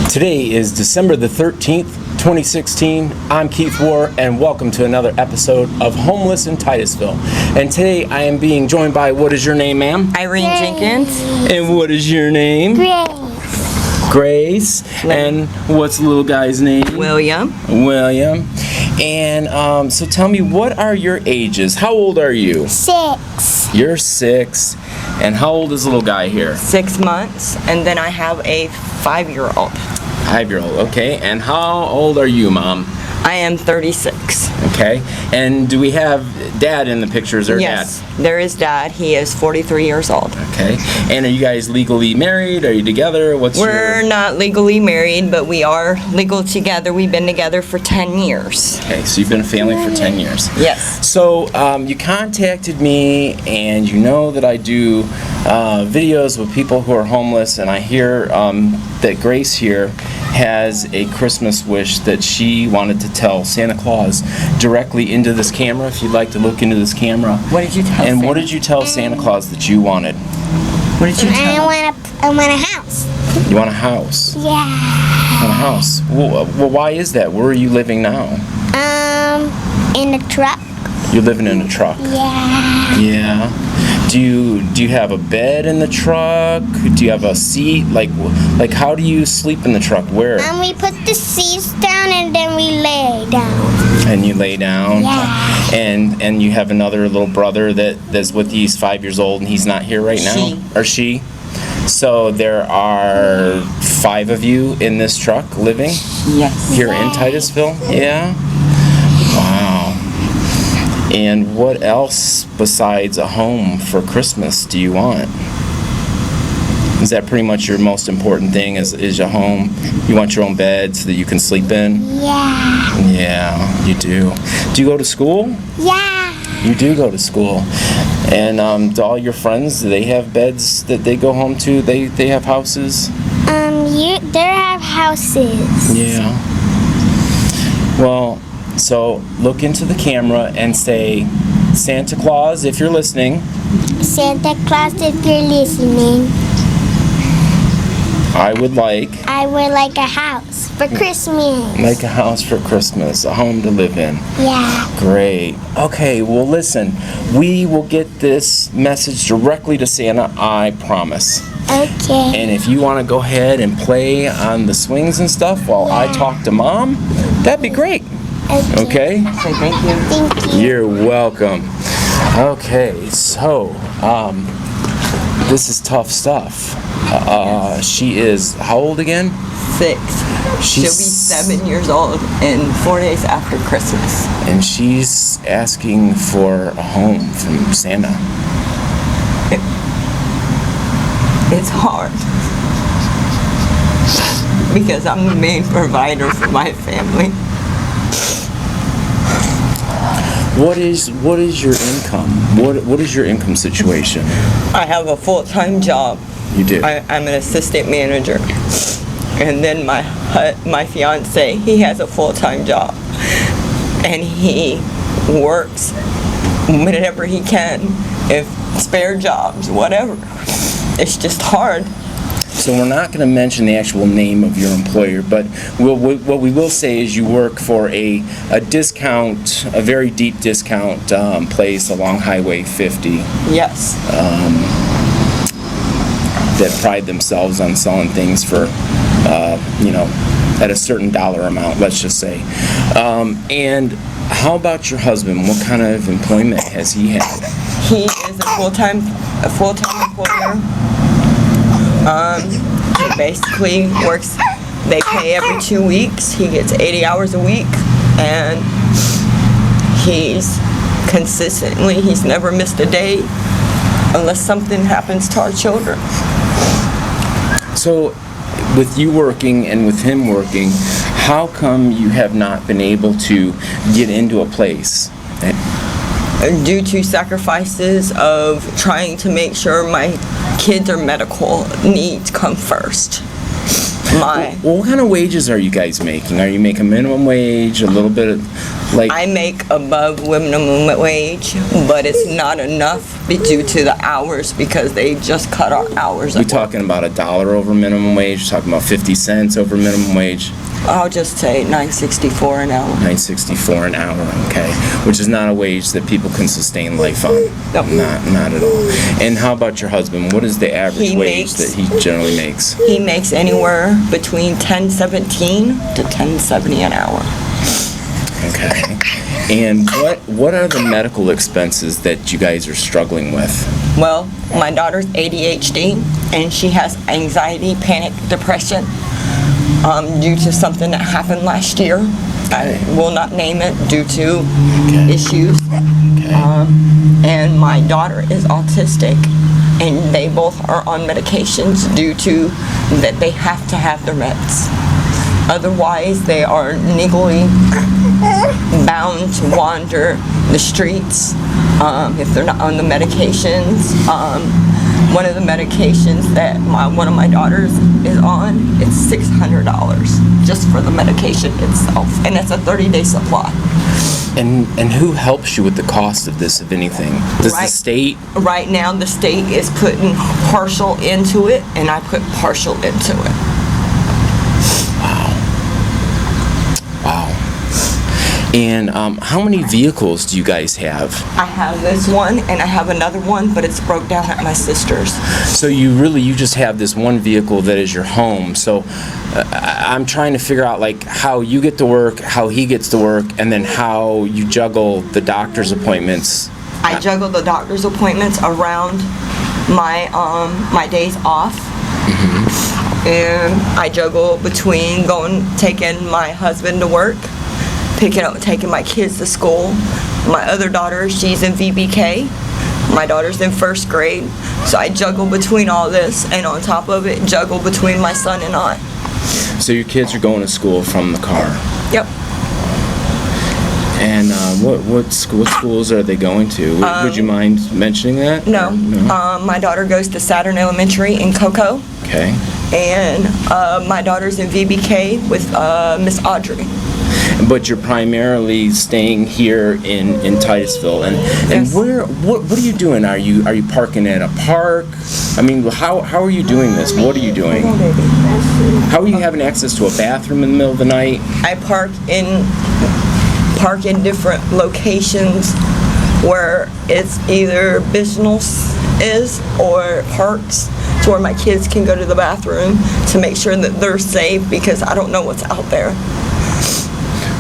Today is December the 13th, 2016. I'm Keith Warr, and welcome to another episode of Homeless in Titusville. And today I am being joined by, what is your name, ma'am? Irene Jenkins. And what is your name? Grace. And what's the little guy's name? William. And so tell me, what are your ages? How old are you? 6. You're 6. And how old is the little guy here? 6 months, and then I have a 5-year-old. 5-year-old, okay. And how old are you, Mom? I am 36. Okay. And do we have Dad in the pictures, or Yes, Dad? there is Dad. He is 43 years old. Okay. And are you guys legally married? Are you together? We're not legally married, but we are legal together. We've been together for 10 years. Okay, so you've been a family for 10 years. Yes. So you contacted me, and you know that I do videos with people who are homeless, and I hear that Grace here has a Christmas wish that she wanted to tell Santa Claus directly into this camera. If you'd like to look into this camera. What did you tell And Santa? what did you tell Santa Claus that you wanted? What did you tell him? I want a house. You want a house? Yeah. You want a house? Well, why is that? Where are you living now? In the truck. You're living in a truck. Yeah. Yeah. Do you have a bed in the truck? Do you have a seat? Like how do you sleep in the truck? Where? We put the seats down and then we lay down. And you lay down. Yeah. And you have another little brother that's with you. He's 5 years old and he's not here right now. She. Or she. So there are 5 of you in this truck living Yes. here in Titusville. Yeah. Wow. And what else besides a home for Christmas do you want? Is that pretty much your most important thing, is your home? You want your own bed so that you can sleep in? Yeah. Yeah, you do. Do you go to school? Yeah. You do go to school. And do all your friends, do they have beds that they go home to? They have houses? They have houses. Yeah. Well, so look into the camera and say, Santa Claus, if you're listening. Santa Claus, if you're listening, I would like a house for Christmas. a house for Christmas, a home to live in. Yeah. Great. Okay, well listen, we will get this message directly to Santa, I promise. Okay. And if you want to go ahead and play on the swings and stuff while I talk to Mom, that'd be great. Okay? Say thank you. Thank you. You're welcome. Okay, so this is tough stuff. She is how old again? 6. She'll be She's 7 years old in 4 days after Christmas. And she's asking for a home from Santa. It's hard because I'm the main provider for my family. What is your income? What is your income situation? I have a full-time job. You do. I'm an assistant manager, and then my fiance, he has a full-time job, and he works whenever he can, if spare jobs, whatever. It's just hard. So we're not going to mention the actual name of your employer, but what we will say is you work for a discount, a very deep discount place along Highway 50 Yes. that pride themselves on selling things for, at a certain dollar amount, let's just say. And how about your husband? What kind of employment has he had? He is a full-time employer. He basically works, they pay every 2 weeks. He gets 80 hours a week, and he's never missed a day unless something happens to our children. So, with you working and with him working, how come you have not been able to get into a place? Due to sacrifices of trying to make sure my kids' medical needs come first. Well, what kind of wages are you guys making? Are you making minimum wage, a little bit Like, I make above minimum wage, but it's not enough due to the hours because they just cut our hours. we talking about $1 over minimum wage, talking about 50 cents over minimum wage, I'll just say $9.64 an hour. $9.64 an hour, okay, which is not a wage that people can sustain life on. Nope. Not at all. And how about your husband? What is the average He wage makes- that he generally makes? He makes anywhere between $10.17 to $10.70 an hour. Okay. And what are the medical expenses that you guys are struggling with? Well, my daughter's ADHD, and she has anxiety, panic, depression, due to something that happened last year. I will not name it due to issues. And my daughter is autistic, and they both are on medications due to that they have to have their meds. Otherwise, they are legally bound to wander the streets if they're not on the medications. One of the medications that one of my daughters is on, it's $600 just for the medication itself, and it's a 30-day supply. And who helps you with the cost of this, if anything? Does the Right. state? Right now, the state is putting partial into it, and I put partial into it. Wow. And how many vehicles do you guys have? I have this one, and I have another one, but it's broke down at my sister's. So you just have this one vehicle that is your home. So I'm trying to figure out like how you get to work, how he gets to work, and then how you juggle the doctor's appointments. I juggle the doctor's appointments around my my days off. And I juggle between taking my husband to work, taking my kids to school. My other daughter, she's in VBK. My daughter's in first grade. So I juggle between all this, and on top of it, juggle between my son and I. So your kids are going to school from the car. Yep. And what schools are they going to? Would you mind mentioning that? No. My daughter goes to Saturn Elementary in Cocoa. Okay. And my daughter's in VBK with Miss Audrey. But you're primarily staying here in Titusville, and Yes. what are you doing? Are you parking at a park? I mean, how are you doing this? What are you doing? How are you having access to a bathroom in the middle of the night? I park in different locations where it's either business is or parks, to where my kids can go to the bathroom to make sure that they're safe, because I don't know what's out there.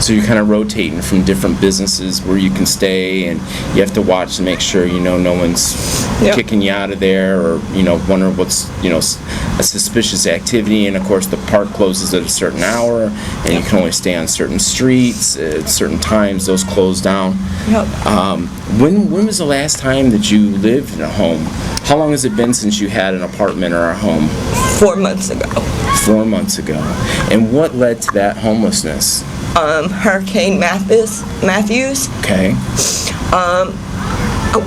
So you're kind of rotating from different businesses where you can stay, and you have to watch to make sure no one's Yep. kicking you out of there, or wondering what's a suspicious activity. And of course the park closes at a certain hour, and you can only stay on certain streets at certain times. Those close down. Yep. When was the last time that you lived in a home? How long has it been since you had an apartment or a home? 4 months ago. 4 months ago. And what led to that homelessness? Hurricane Matthews. Okay.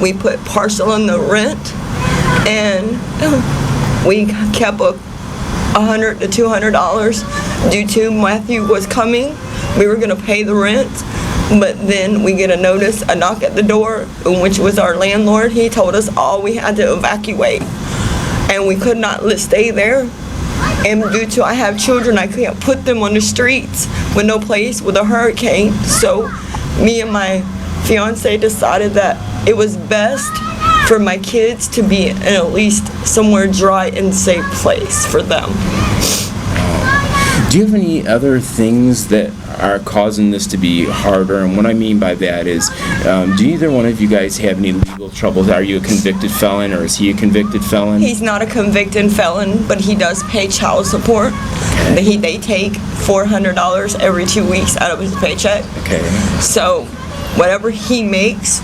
We put partial on the rent, and we kept $100 to $200 due to Matthew was coming. We were gonna pay the rent, but then we get a knock at the door, which was our landlord. He told us all we had to evacuate, and we could not stay there. And due to I have children, I can't put them on the streets with no place with a hurricane. So me and my fiance decided that it was best for my kids to be in at least somewhere dry and safe place for them. Do you have any other things that are causing this to be harder? And what I mean by that is, do either one of you guys have any legal troubles? Are you a convicted felon, or is he a convicted felon? He's not a convicted felon, but he does pay child support. They take $400 every 2 weeks out of his paycheck. Okay. So whatever he makes,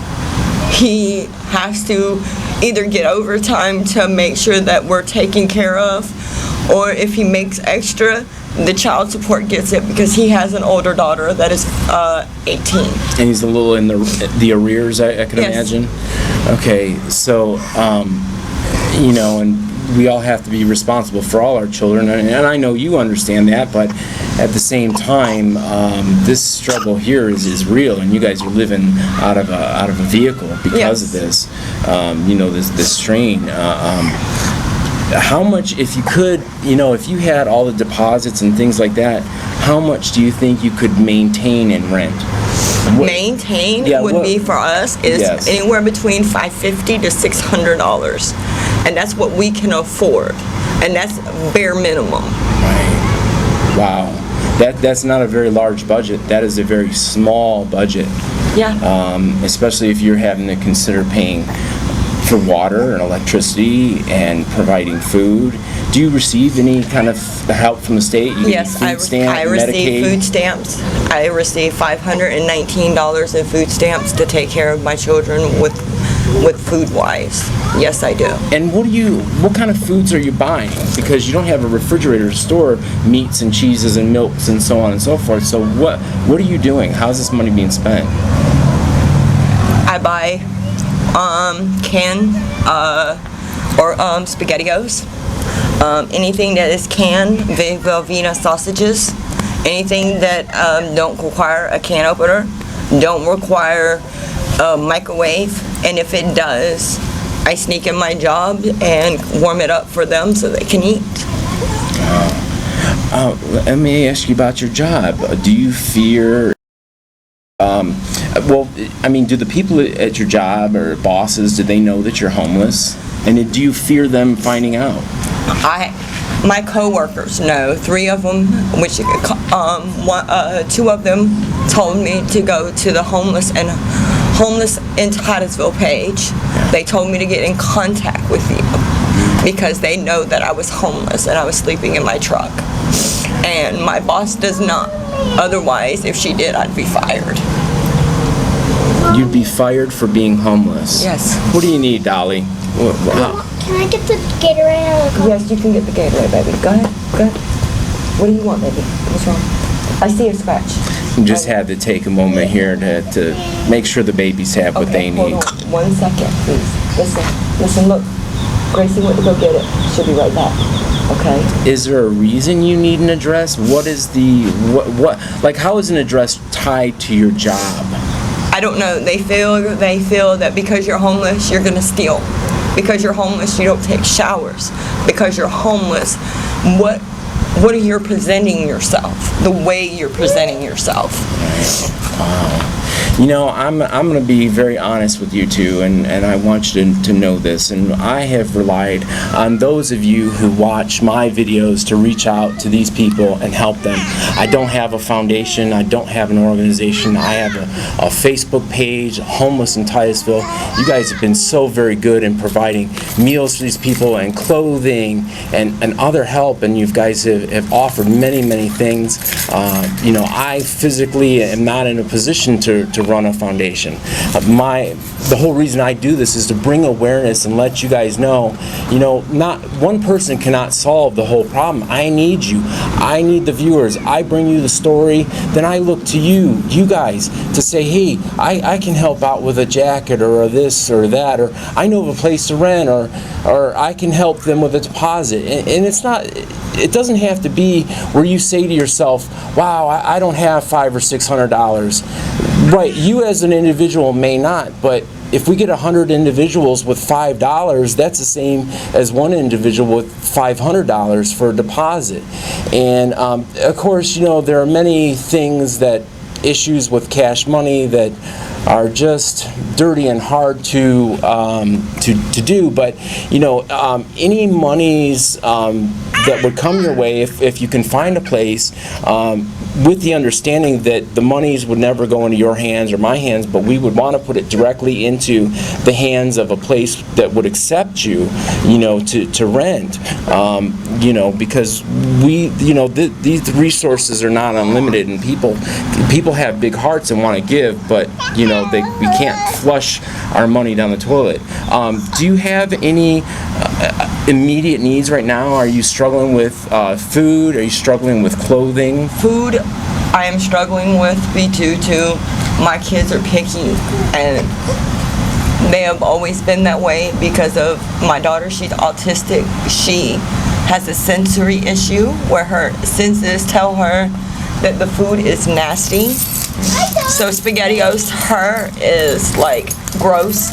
he has to either get overtime to make sure that we're taken care of, or if he makes extra, the child support gets it, because he has an older daughter that is 18. And he's a little in the arrears, I can Yes. imagine. Okay, so, and we all have to be responsible for all our children, and I know you understand that, but at the same time, this struggle here is real, and you guys are living out of a vehicle because of this, this strain. How much, if you could, if you had all the deposits and things like that, how much do you think you could maintain in rent? Maintain would be for us is anywhere between $550 to $600, and that's what we can afford, and that's bare minimum. Right. Wow. That's not a very large budget. That is a very small budget. Yeah. Especially if you're having to consider paying for water and electricity and providing food. Do you receive any kind of help from the state? Yes, I receive food stamps. I receive $519 in food stamps to take care of my children with food-wise. Yes, I do. And what kind of foods are you buying? Because you don't have a refrigerator to store meats and cheeses and milks and so on and so forth. So what are you doing? How's this money being spent? I buy canned or SpaghettiOs. Anything that is canned, Velveeta sausages, anything that don't require a can opener, don't require a microwave, and if it does, I sneak in my job and warm it up for them so they can eat. Let me ask you about your job. Do you fear... do the people at your job or bosses, do they know that you're homeless? And do you fear them finding out? My co-workers know. 3 of them, which 2 of them told me to go to the homeless in Titusville page. They told me to get in contact with you because they know that I was homeless and I was sleeping in my truck. And my boss does not. Otherwise, if she did, I'd be fired. You'd be fired for being homeless? Yes. What do you need, Dolly? Can I get the Gatorade out of the car? Yes, you can get the Gatorade, baby. Go ahead. What do you want, baby? What's wrong? I see a scratch. You just had to take a moment here to make sure the babies have what they need. Hold on 1 second, please. Listen, look. Gracie went to go get it. She'll be right back. Okay? Is there a reason you need an address? What is how is an address tied to your job? I don't know. They feel that because you're homeless, you're gonna steal. Because you're homeless, you don't take showers. Because you're homeless, what are you presenting yourself? The way you're presenting yourself. Wow. I'm going to be very honest with you two, and I want you to know this. And I have relied on those of you who watch my videos to reach out to these people and help them. I don't have a foundation. I don't have an organization. I have a Facebook page, Homeless in Titusville. You guys have been so very good in providing meals for these people and clothing and other help, and you guys have offered many, many things. I physically am not in a position to run a foundation. The whole reason I do this is to bring awareness and let you guys know, not one person cannot solve the whole problem. I need you. I need the viewers. I bring you the story. Then I look to you guys, to say, hey, I can help out with a jacket or this or that, or I know of a place to rent, or I can help them with a deposit. And it doesn't have to be where you say to yourself, wow, I don't have $500 or $600. Right, you as an individual may not, but if we get 100 individuals with $5, that's the same as one individual with $500 for a deposit. And of course, there are many issues with cash money that are just dirty and hard to do. But any monies that would come your way if you can find a place. With the understanding that the monies would never go into your hands or my hands, but we would want to put it directly into the hands of a place that would accept you, to rent, because these resources are not unlimited, and people have big hearts and want to give, but we can't flush our money down the toilet. Do you have any immediate needs right now? Are you struggling with food? Are you struggling with clothing? Food, I am struggling with due to my kids are picky, and They have always been that way because of my daughter. She's autistic. She has a sensory issue where her senses tell her that the food is nasty. So SpaghettiOs to her is like gross.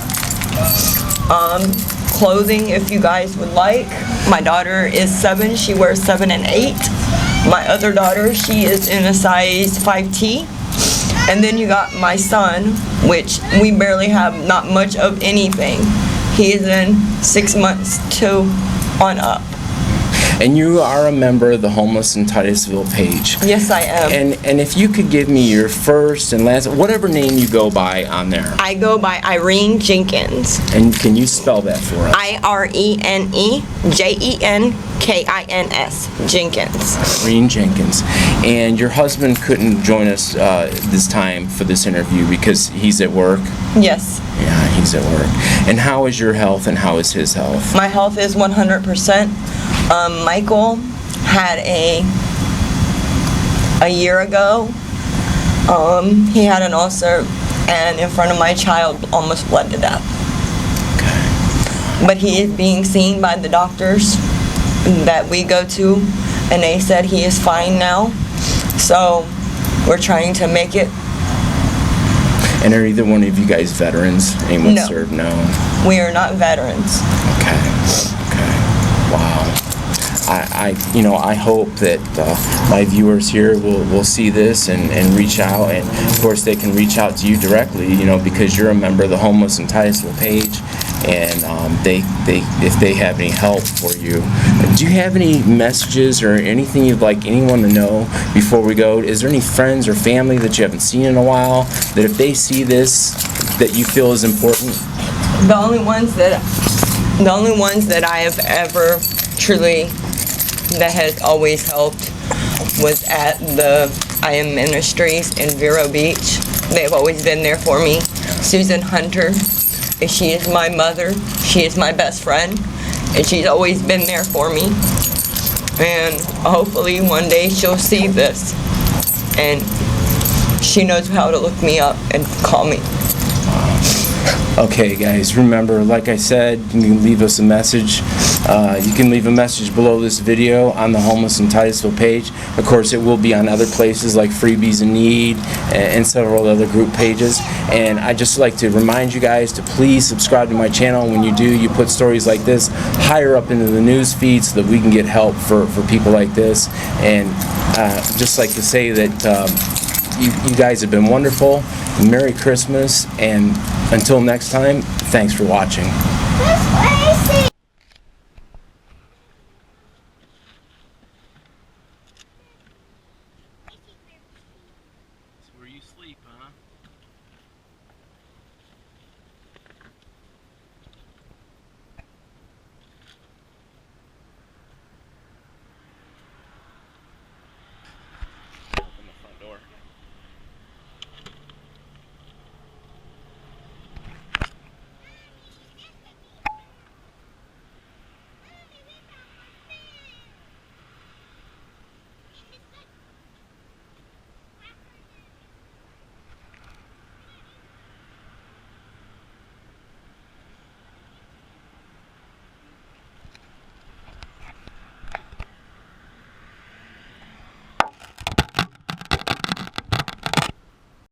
Clothing, if you guys would like. My daughter is 7. She wears 7 and 8. My other daughter, she is in a size 5T. And then you got my son, which we barely have not much of anything. He is in 6 months to on up. And you are a member of the Homeless in Titusville page. Yes, I am. And if you could give me your first and last, whatever name you go by on there. I go by Irene Jenkins. And can you spell that for us? IreneJenkins. Jenkins. Irene Jenkins. And your husband couldn't join us this time for this interview because he's at work? Yes. Yeah, he's at work. And how is your health and how is his health? My health is 100%. Michael had a year ago, he had an ulcer and in front of my child almost bled to death. Okay. But he is being seen by the doctors that we go to and they said he is fine now. So we're trying to make it. And are either one of you guys veterans? Anyone No. served? No. We are not veterans. Okay. Okay. Wow. I hope that my viewers here will see this and reach out, and of course they can reach out to you directly, because you're a member of the Homeless in Titusville page, and if they have any help for you. Do you have any messages or anything you'd like anyone to know before we go? Is there any friends or family that you haven't seen in a while that if they see this that you feel is important? The only ones that I have ever truly that has always helped was at the I Am Ministries in Vero Beach. They've always been there for me. Susan Hunter, she is my mother. She is my best friend, and she's always been there for me. And hopefully one day she'll see this, and she knows how to look me up and call me. Okay, guys, remember, like I said, you can leave us a message. You can leave a message below this video on the Homeless in Titusville page. Of course, it will be on other places like Freebies in Need and several other group pages. And I'd just like to remind you guys to please subscribe to my channel. When you do, you put stories like this higher up into the news feed so that we can get help for people like this. And just like to say that you guys have been wonderful. Merry Christmas, and until next time, thanks for watching.